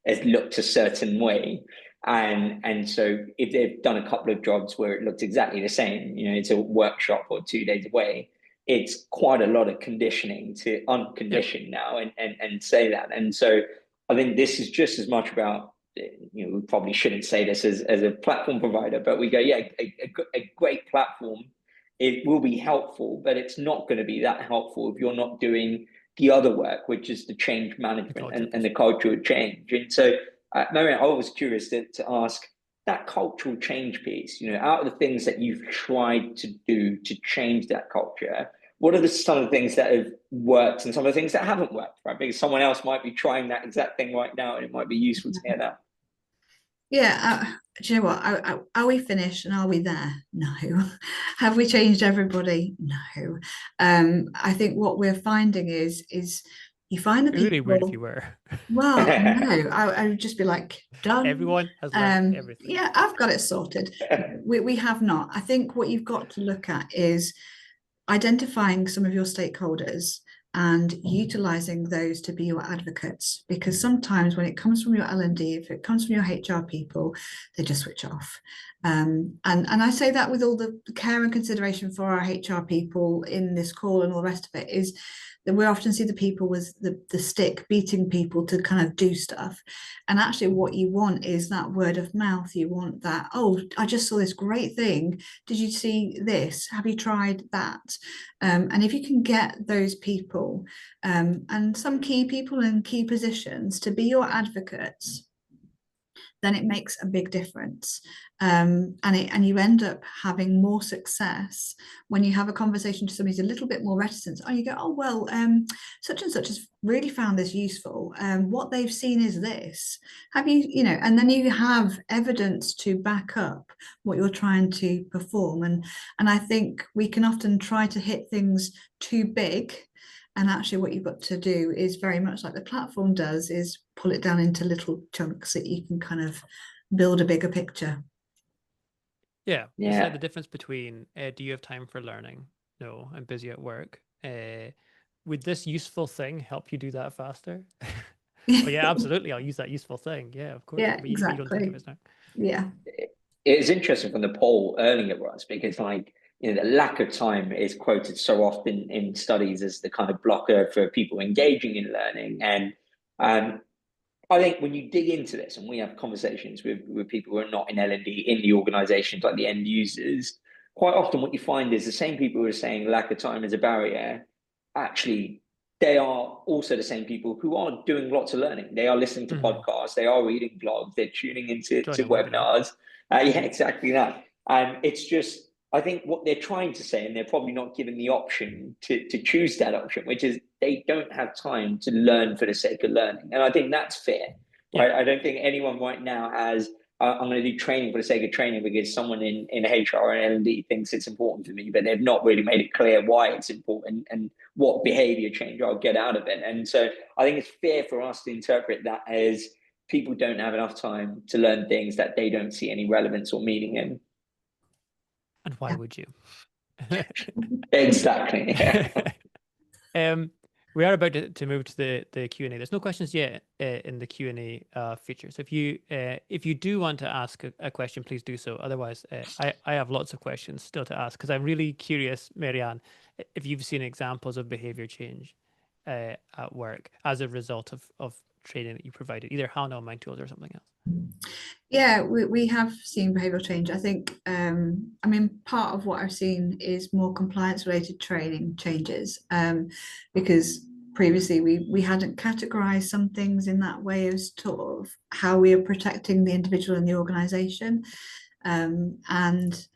has looked a certain way. And so if they've done a couple of jobs where it looked exactly the same, it's a workshop or 2 days away, it's quite a lot of conditioning to uncondition now and say that. And so I think this is just as much about, we probably shouldn't say this as a platform provider, but we go, a great platform, it will be helpful, but it's not going to be that helpful if you're not doing the other work, which is the change management and the cultural change. And so, Marianne, I was curious to ask that cultural change piece, out of the things that you've tried to do to change that culture, what are some of the things that have worked and some of the things that haven't worked, right? Because someone else might be trying that exact thing right now and it might be useful to hear that. Yeah, do you know what? Are we finished and are we there? No. Have we changed everybody? No. I think what we're finding is you find the people. Really weird if you were. Well, no, I would just be like, done. Everyone has learned everything. Yeah, I've got it sorted. We have not. I think what you've got to look at is identifying some of your stakeholders and utilizing those to be your advocates, because sometimes when it comes from your L&D, if it comes from your HR people, they just switch off. And I say that with all the care and consideration for our HR people in this call and all the rest of it, is that we often see the people with the stick beating people to kind of do stuff. And actually what you want is that word of mouth. You want that, oh, I just saw this great thing. Did you see this? Have you tried that? And if you can get those people and some key people in key positions to be your advocates, then it makes a big difference. And you end up having more success when you have a conversation to somebody who's a little bit more reticent. Oh, you go, oh, well, such and such has really found this useful. What they've seen is this. Have you, and then you have evidence to back up what you're trying to perform. And I think we can often try to hit things too big. And actually what you've got to do is very much like the platform does, is pull it down into little chunks that you can kind of build a bigger picture. Yeah. It's like the difference between, do you have time for learning? No, I'm busy at work. Would this useful thing help you do that faster? Well, yeah, absolutely. I'll use that useful thing. Yeah, of course. Yeah, but exactly. You don't think of it now. Yeah. It's interesting from the poll earlier, Ross, because the lack of time is quoted so often in studies as the kind of blocker for people engaging in learning. And I think when you dig into this, and we have conversations with people who are not in L&D in the organizations, like the end users, quite often what you find is the same people who are saying lack of time is a barrier, actually, they are also the same people who are doing lots of learning. They are listening to podcasts, they are reading blogs, they're tuning into webinars. Yeah, exactly that. And it's just, I think what they're trying to say, and they're probably not given the option to choose that option, which is they don't have time to learn for the sake of learning. And I think that's fair, right? I don't think anyone right now has I'm going to do training for the sake of training because someone in HR and L&D thinks it's important for me, but they've not really made it clear why it's important and what behavior change I'll get out of it. And so I think it's fair for us to interpret that as people don't have enough time to learn things that they don't see any relevance or meaning in. And why would you? Exactly. We are about to move to the Q&A. There's no questions yet in the Q&A feature. So if you do want to ask a question, please do so. Otherwise, I have lots of questions still to ask because I'm really curious, Marianne, if you've seen examples of behavior change at work as a result of training that you provided, either HowNow MindTools or something else. Yeah, we have seen behavioural change. I think, I mean, part of what I've seen is more compliance related training changes, because previously we hadn't categorized some things in that way as sort of how we are protecting the individual and the organization. And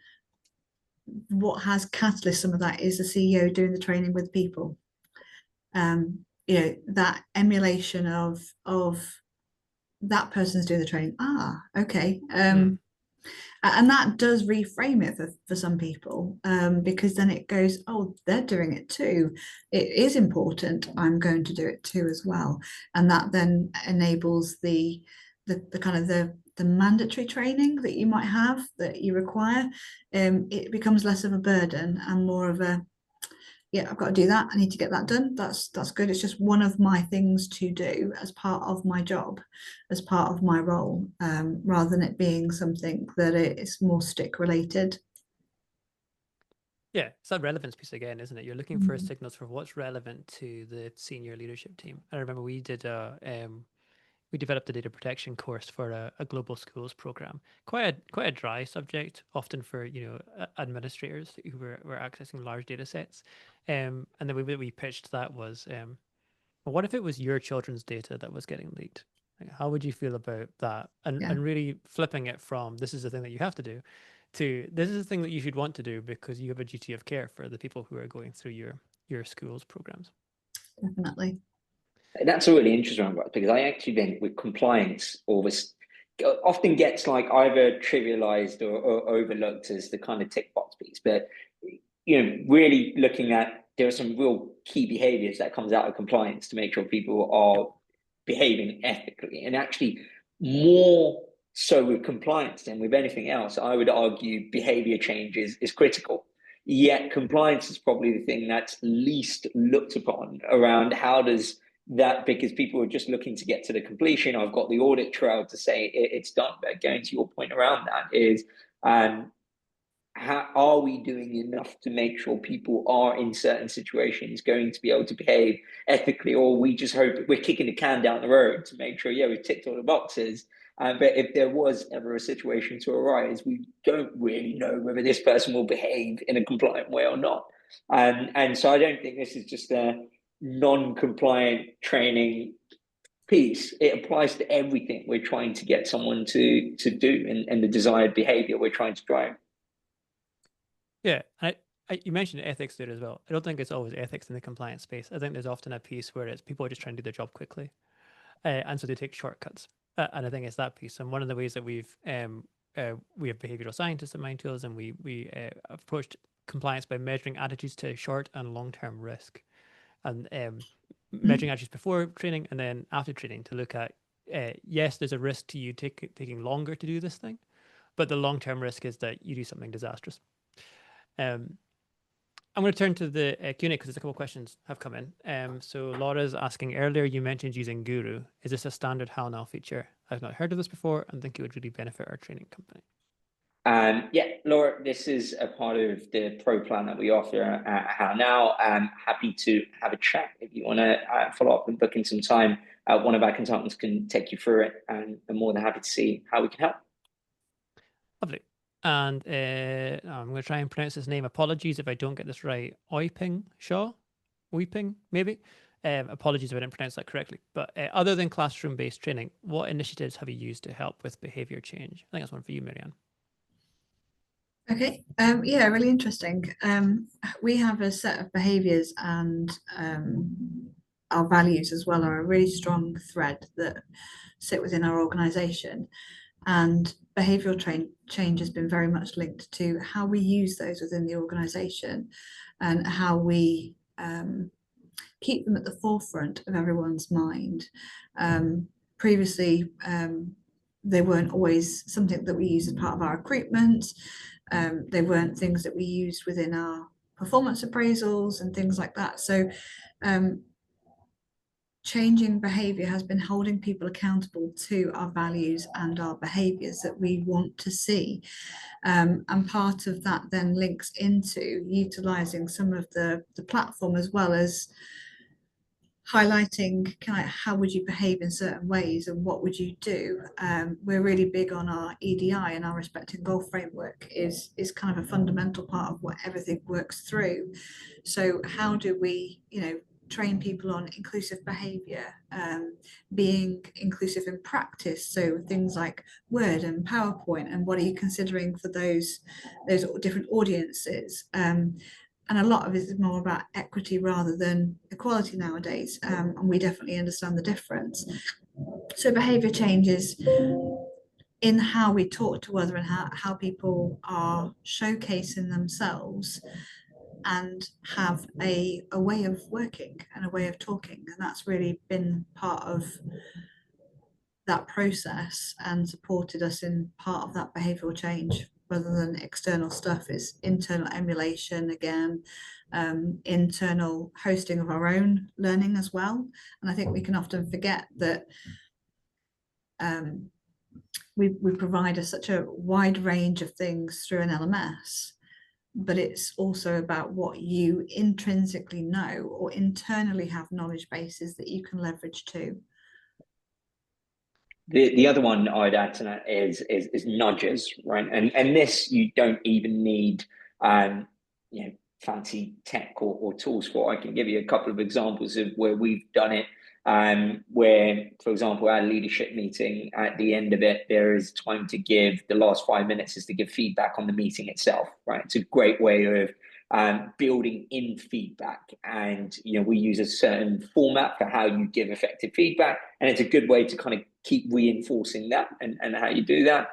what has catalyzed some of that is the CEO doing the training with people. You know, that emulation of that person's doing the training. Okay. And that does reframe it for some people, because then it goes, oh, they're doing it too. It is important. I'm going to do it too as well. And that then enables the kind of the mandatory training that you might have that you require. It becomes less of a burden and more of a, yeah, I've got to do that. I need to get that done. That's good. It's just one of my things to do as part of my job, as part of my role, rather than it being something that it's more stick related. Yeah, it's that relevance piece again, isn't it? You're looking for signals for what's relevant to the senior leadership team. I remember we did we developed a data protection course for a global schools program. Quite a dry subject, often for administrators who were accessing large data sets. And the way that we pitched that was, well, what if it was your children's data that was getting leaked? Like, how would you feel about that? And really flipping it from this is the thing that you have to do to this is the thing that you should want to do because you have a duty of care for the people who are going through your school's programs. Definitely. That's a really interesting one, because I actually think with compliance always often gets like either trivialized or overlooked as the kind of tick box piece. But really looking at there are some real key behaviors that comes out of compliance to make sure people are behaving ethically, and actually more so with compliance than with anything else. I would argue behavior change is critical. Yet compliance is probably the thing that's least looked upon around how does that, because people are just looking to get to the completion. I've got the audit trail to say it's done. But going to your point around that is, how are we doing enough to make sure people are in certain situations going to be able to behave ethically, or we just hope we're kicking the can down the road to make sure, we've ticked all the boxes. But if there was ever a situation to arise, we don't really know whether this person will behave in a compliant way or not. And so I don't think this is just a non-compliant training piece. It applies to everything we're trying to get someone to do and the desired behavior we're trying to drive. Yeah, you mentioned ethics there as well. I don't think it's always ethics in the compliance space. I think there's often a piece where it's people are just trying to do their job quickly, and so they take shortcuts. And I think it's that piece. And one of the ways that we have behavioral scientists at MindTools, and we approached compliance by measuring attitudes to short and long-term risk, and measuring attitudes before training and then after training to look at yes, there's a risk to you taking longer to do this thing, but the long-term risk is that you do something disastrous. I'm going to turn to the Q&A because a couple of questions have come in. So Laura's asking, earlier you mentioned using Guru. Is this a standard HowNow feature? I've not heard of this before and think it would really benefit our training company. Yeah, Laura, this is a part of the pro plan that we offer at HowNow. I'm happy to have a chat if you want to follow up and book in some time. One of our consultants can take you through it, and I'm more than happy to see how we can help. Lovely. And I'm going to try and pronounce his name. Apologies if I don't get this right. Oiping Shaw? Weeping, maybe? Apologies if I didn't pronounce that correctly. But other than classroom-based training, what initiatives have you used to help with behavior change? I think that's one for you, Marianne. Okay, yeah, really interesting. We have a set of behaviours, and our values as well are a really strong thread that sit within our organisation. And behavioural change has been very much linked to how we use those within the organisation and how we keep them at the forefront of everyone's mind. Previously, they weren't always something that we use as part of our recruitment. They weren't things that we used within our performance appraisals and things like that. So changing behaviour has been holding people accountable to our values and our behaviours that we want to see. And part of that then links into utilising some of the platform, as well as highlighting how would you behave in certain ways and what would you do. We're really big on our EDI, and our respecting goal framework is kind of a fundamental part of what everything works through. So how do we, train people on inclusive behaviour, being inclusive in practice, so things like Word and PowerPoint, and what are you considering for those different audiences, and a lot of it is more about equity rather than equality nowadays, and we definitely understand the difference. So behaviour changes in how we talk to others and how people are showcasing themselves and have a way of working and a way of talking, and that's really been part of that process and supported us in part of that behavioural change, rather than external stuff. Is internal emulation again, internal hosting of our own learning as well. And I think we can often forget that we provide such a wide range of things through an LMS, but it's also about what you intrinsically know or internally have knowledge bases that you can leverage too. The other one I'd add to that is nudges, right? And this you don't even need fancy tech or tools for. I can give you a couple of examples of where we've done it. Where, for example, our leadership meeting, at the end of it, there is time to give, the last 5 minutes is to give feedback on the meeting itself, right? It's a great way of building in feedback. And, we use a certain format for how you give effective feedback. And it's a good way to kind of keep reinforcing that and how you do that.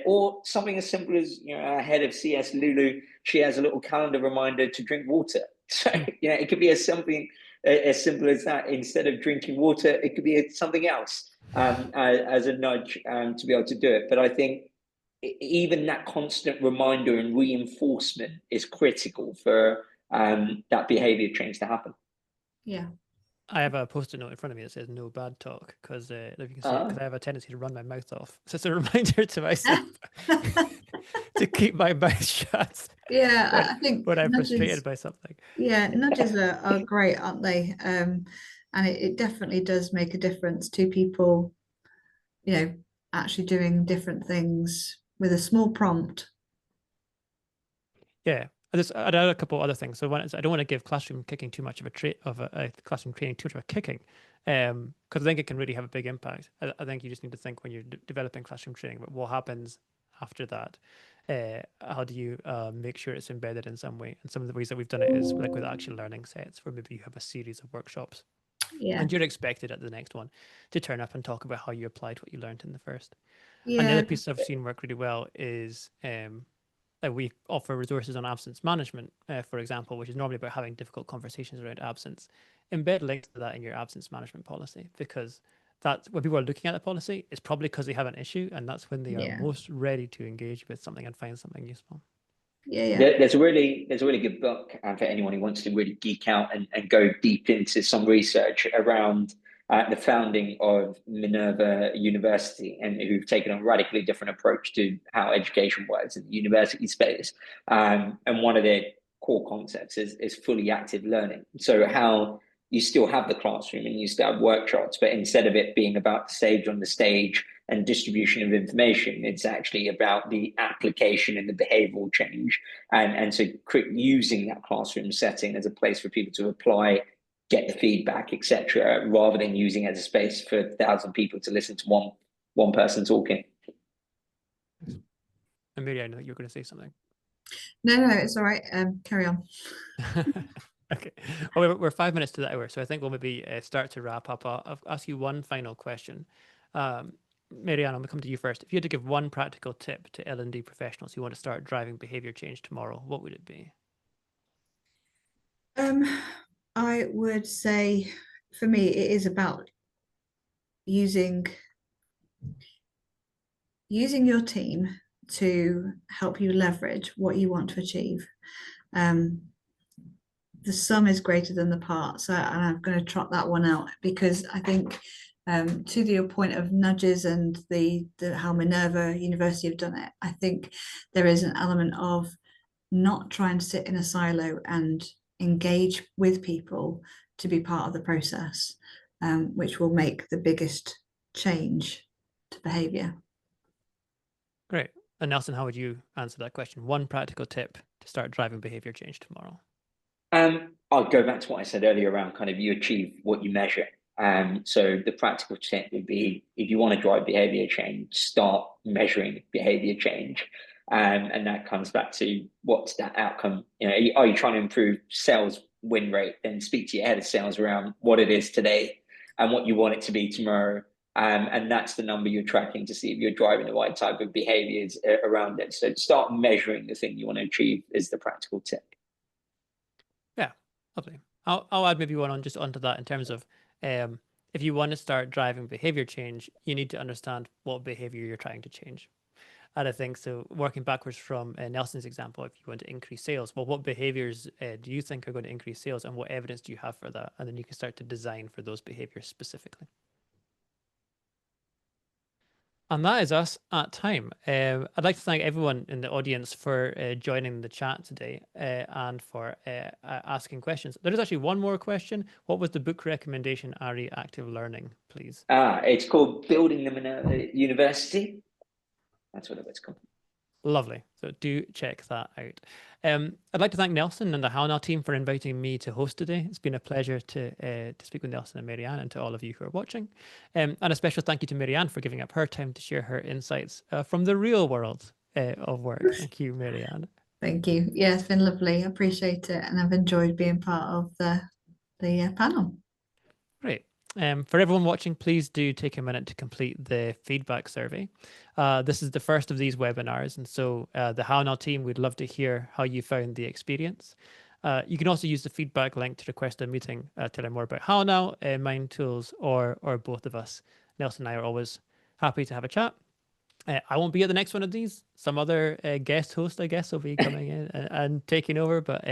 Or something as simple as, our head of CS, Lulu, she has a little calendar reminder to drink water. So, it could be as simple as that. Instead of drinking water, it could be something else as a nudge to be able to do it. But I think even that constant reminder and reinforcement is critical for that behavior change to happen. Yeah. I have a post-it note in front of me that says "No bad talk" because if you can see it, because I have a tendency to run my mouth off. So it's a reminder to myself to keep my mouth shut. Yeah, I think when I'm nudges, frustrated by something. Yeah, nudges are great, aren't they? And it definitely does make a difference to people, actually doing different things with a small prompt. Yeah. I'd add a couple other things. So one is, I don't want to give classroom kicking too much of a classroom training too much of a kicking, because I think it can really have a big impact. I think you just need to think when you're developing classroom training about what happens after that. How do you make sure it's embedded in some way? And some of the ways that we've done it is like with action learning sets, where maybe you have a series of workshops, and you're expected at the next one to turn up and talk about how you applied what you learned in the first. And the other piece I've seen work really well is we offer resources on absence management, for example, which is normally about having difficult conversations around absence. Embed links to that in your absence management policy, because that's when people are looking at the policy, it's probably because they have an issue, and that's when they are most ready to engage with something and find something useful. There's a really good book for anyone who wants to really geek out and go deep into some research around the founding of Minerva University, and who've taken a radically different approach to how education works in the university space. And one of their core concepts is fully active learning. So how you still have the classroom and you still have workshops, but instead of it being about the sage on the stage and distribution of information, it's actually about the application and the behavioral change. And so using that classroom setting as a place for people to apply, get the feedback, etc., rather than using it as a space for 1,000 people to listen to one person talking. Amelia, I know you're going to say something. No, it's all right. Carry on. Okay. Well, we're 5 minutes to the hour, so I think we'll maybe start to wrap up. I'll ask you one final question. Marianne, I'm going to come to you first. If you had to give one practical tip to L&D professionals who want to start driving behavior change tomorrow, what would it be? I would say, for me, it is about using your team to help you leverage what you want to achieve. The sum is greater than the part. So, and I'm going to trot that one out, because I think to your point of nudges and the how Minerva University have done it, I think there is an element of not trying to sit in a silo and engage with people to be part of the process, which will make the biggest change to behavior. Great. And Nelson, how would you answer that question? One practical tip to start driving behavior change tomorrow. I'll go back to what I said earlier around kind of you achieve what you measure. So the practical tip would be, if you want to drive behavior change, start measuring behavior change. And that comes back to, what's that outcome? You know, are you trying to improve sales win rate? Then speak to your head of sales around what it is today and what you want it to be tomorrow. And that's the number you're tracking to see if you're driving the right type of behaviors around it. So start measuring the thing you want to achieve is the practical tip. Yeah, lovely. I'll add maybe one on just onto that in terms of if you want to start driving behavior change, you need to understand what behavior you're trying to change. And I think so, working backwards from Nelson's example, if you want to increase sales, well, what behaviors do you think are going to increase sales, and what evidence do you have for that? And then you can start to design for those behaviors specifically. And that is us at time. I'd like to thank everyone in the audience for joining the chat today and for asking questions. There is actually one more question. What was the book recommendation, Ari, Active Learning, please? It's called Building the Minerva University. That's what it was called. Lovely. So do check that out. I'd like to thank Nelson and the HowNow team for inviting me to host today. It's been a pleasure to speak with Nelson and Marianne, and to all of you who are watching. And a special thank you to Marianne for giving up her time to share her insights from the real world of work. Thank you, Marianne. Thank you. Yeah, it's been lovely. I appreciate it, and I've enjoyed being part of the panel. Great. For everyone watching, please do take a minute to complete the feedback survey. This is the first of these webinars, and so the HowNow team would love to hear how you found the experience. You can also use the feedback link to request a meeting to learn more about HowNow, MindTools, or both of us. Nelson and I are always happy to have a chat. I won't be at the next one of these. Some other guest host, I guess, will be coming in and taking over, but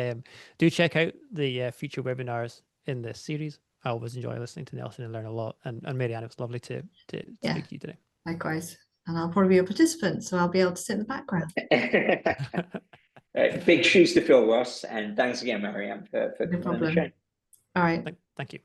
do check out the future webinars in this series. I always enjoy listening to Nelson and learn a lot. And Marianne, it was lovely to speak to you today. Likewise. And I'll probably be a participant, so I'll be able to sit in the background. Big shoes to fill, Ross. And thanks again, Marianne, for coming on the show. All right. Thank you.